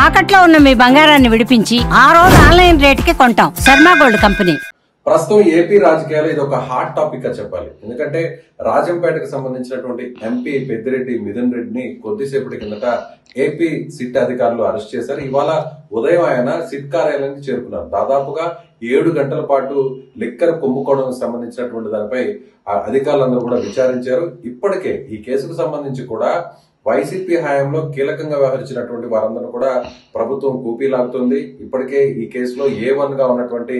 తాకట్లో ఉన్న మీ బంగారాన్ని విడిపించి ఆ రోజు ఆన్లైన్ రేటుకి కొంటాం. Sharma gold company. ప్రస్తుతం ఏపీ రాజకీయాలు ఇది ఒక హాట్ టాపిక్ గా చెప్పాలి. ఎందుకంటే రాజంపేటకు సంబంధించినటువంటి ఎంపీ పెద్దిరెడ్డి మిథున్ రెడ్డిని కొద్దిసేపటి కిందట ఏపీ సిట్ అధికారులు అరెస్ట్ చేశారు. ఇవాళ ఉదయం ఆయన సిట్ కార్యాలయానికి చేరుకున్నారు. దాదాపుగా 7 గంటల పాటు లిక్కర్ కుంభకోణానికి సంబంధించినటువంటి దానిపై అధికారులందరూ కూడా విచారించారు. ఇప్పటికే ఈ కేసుకు సంబంధించి కూడా వైసీపీ హయాంలో కీలకంగా వ్యవహరించినటువంటి వారందరూ కూడా ప్రభుత్వం కూపీలాగుతుంది. ఇప్పటికే ఈ కేసులో A1 గా ఉన్నటువంటి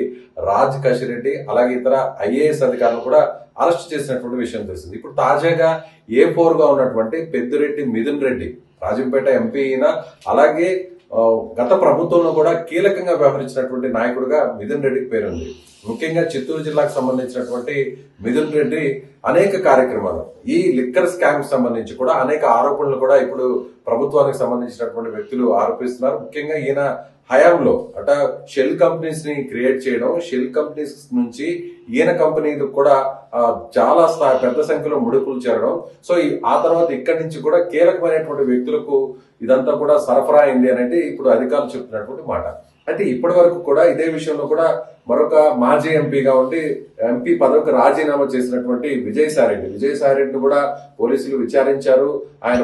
రాజ్ కశిరెడ్డి అలాగే ఇతర ఐఏఎస్ అధికారులు కూడా అరెస్ట్ చేసినటువంటి విషయం తెలిసింది. ఇప్పుడు తాజాగా A4 గా ఉన్నటువంటి పెద్దిరెడ్డి మిథున్ రెడ్డి రాజంపేట ఎంపీ అయినా అలాగే గత ప్రభుత్వంలో కూడా కీలకంగా వ్యవహరించినటువంటి నాయకుడిగా మిథున్ రెడ్డికి పేరుంది. ముఖ్యంగా చిత్తూరు జిల్లాకు సంబంధించినటువంటి మిథున్ రెడ్డి అనేక కార్యక్రమాలు ఈ లిక్కర్ స్కామ్ కు సంబంధించి కూడా అనేక ఆరోపణలు కూడా ఇప్పుడు ప్రభుత్వానికి సంబంధించినటువంటి వ్యక్తులు ఆరోపిస్తున్నారు. ముఖ్యంగా ఈయన హయాంలో షెల్ కంపెనీస్ ని క్రియేట్ చేయడం, షెల్ కంపెనీస్ నుంచి ఈయన కంపెనీలకు కూడా చాలా పెద్ద సంఖ్యలో ముడుపులు చేరడం, సో ఆ తర్వాత ఇక్కడి నుంచి కూడా కీలకమైనటువంటి వ్యక్తులకు ఇదంతా కూడా సరఫరా అయింది అనేది ఇప్పుడు అధికారులు చెప్తున్నటువంటి మాట. అయితే ఇప్పటి వరకు కూడా ఇదే విషయంలో కూడా మరొక మాజీ ఎంపీగా ఉండి ఎంపీ పదవికి రాజీనామా చేసినటువంటి విజయసాయిరెడ్డిని కూడా పోలీసులు విచారించారు. ఆయన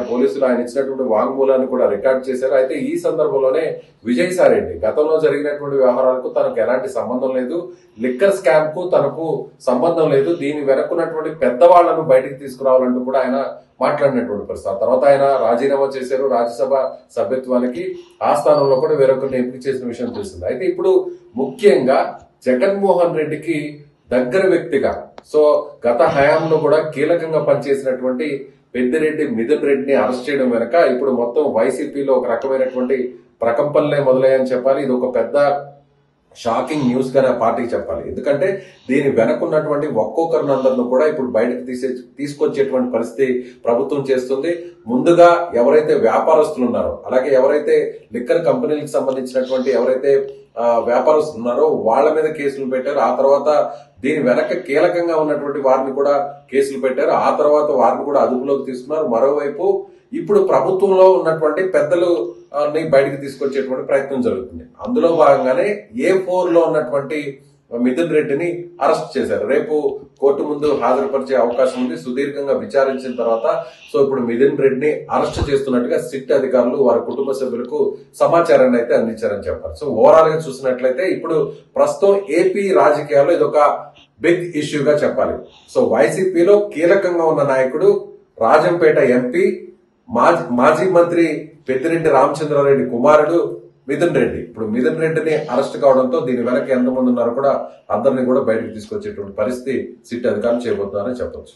ఇచ్చినటువంటి వాంగ్మూలాన్ని కూడా రికార్డ్ చేశారు. అయితే ఈ సందర్భంలోనే విజయసాయిరెడ్డి గతంలో జరిగినటువంటి వ్యవహారాలకు తనకు ఎలాంటి సంబంధం లేదు, లిక్కర్ స్కామ్ కు తనకు సంబంధం లేదు, దీని వెనక్కున్నటువంటి పెద్దవాళ్లను బయటకు తీసుకురావాలంటూ కూడా ఆయన మాట్లాడినటువంటి పరిస్థితి. తర్వాత ఆయన రాజీనామా చేశారు రాజ్యసభ సభ్యత్వానికి. ఆ స్థానంలో కూడా వేరొకరిని ఎంపిక చేసిన విషయం తెలిసింది. అయితే ఇప్పుడు ముఖ్యంగా జగన్మోహన్ రెడ్డికి దగ్గర వ్యక్తిగా, సో గత హయాంలో కూడా కీలకంగా పనిచేసినటువంటి పెద్దిరెడ్డి మిథున్ రెడ్డిని అరెస్ట్ చేయడం వెనక ఇప్పుడు మొత్తం వైసీపీలో ఒక రకమైనటువంటి ప్రకంపనలే మొదలయ్యని చెప్పాలి. ఇది ఒక పెద్ద షాకింగ్ న్యూస్ గానే పార్టీకి చెప్పాలి. ఎందుకంటే దీని వెనకున్నటువంటి ఒక్కొక్కరినందరిని కూడా ఇప్పుడు బయటకు తీసుకొచ్చేటువంటి పరిస్థితి ప్రభుత్వం చేస్తుంది. ముందుగా ఎవరైతే వ్యాపారస్తులు ఉన్నారో అలాగే ఎవరైతే లిక్కర్ కంపెనీలకు సంబంధించినటువంటి ఎవరైతే వ్యాపారస్తులు ఉన్నారో వాళ్ళ మీద కేసులు పెట్టారు. ఆ తర్వాత దీని వెనక కీలకంగా ఉన్నటువంటి వారిని కూడా కేసులు పెట్టారు. ఆ తర్వాత వారిని కూడా అదుపులోకి తీసుకున్నారు. మరోవైపు ఇప్పుడు ప్రభుత్వంలో ఉన్నటువంటి పెద్దలు బయటకు తీసుకొచ్చేటువంటి ప్రయత్నం జరుగుతుంది. అందులో భాగంగానే A4 లో ఉన్నటువంటి మిథున్ రెడ్డిని అరెస్ట్ చేశారు. రేపు కోర్టు ముందు హాజరుపరిచే అవకాశం ఉంది. సుదీర్ఘంగా విచారించిన తర్వాత సో ఇప్పుడు మిథున్ రెడ్డిని అరెస్ట్ చేస్తున్నట్టుగా సిట్ అధికారులు వారి కుటుంబ సభ్యులకు సమాచారాన్ని అయితే అందించారని చెప్పారు. సో ఓవరాల్ గా చూసినట్లయితే ఇప్పుడు ప్రస్తుతం ఏపీ రాజకీయాల్లో ఇదొక బిగ్ ఇష్యూగా చెప్పాలి. సో వైసీపీలో కీలకంగా ఉన్న నాయకుడు రాజంపేట ఎంపీ మాజీ మంత్రి పెద్దిరెడ్డి రామచంద్రారెడ్డి కుమారుడు మిథున్ రెడ్డి. ఇప్పుడు మిథున్ రెడ్డిని అరెస్ట్ కావడంతో దీని వెనక ఎంతమంది ఉన్నారో కూడా అందరినీ కూడా బయటకు తీసుకొచ్చేటువంటి పరిస్థితి సిట్ అధికారులు చేయబోతున్నారని చెప్పొచ్చు.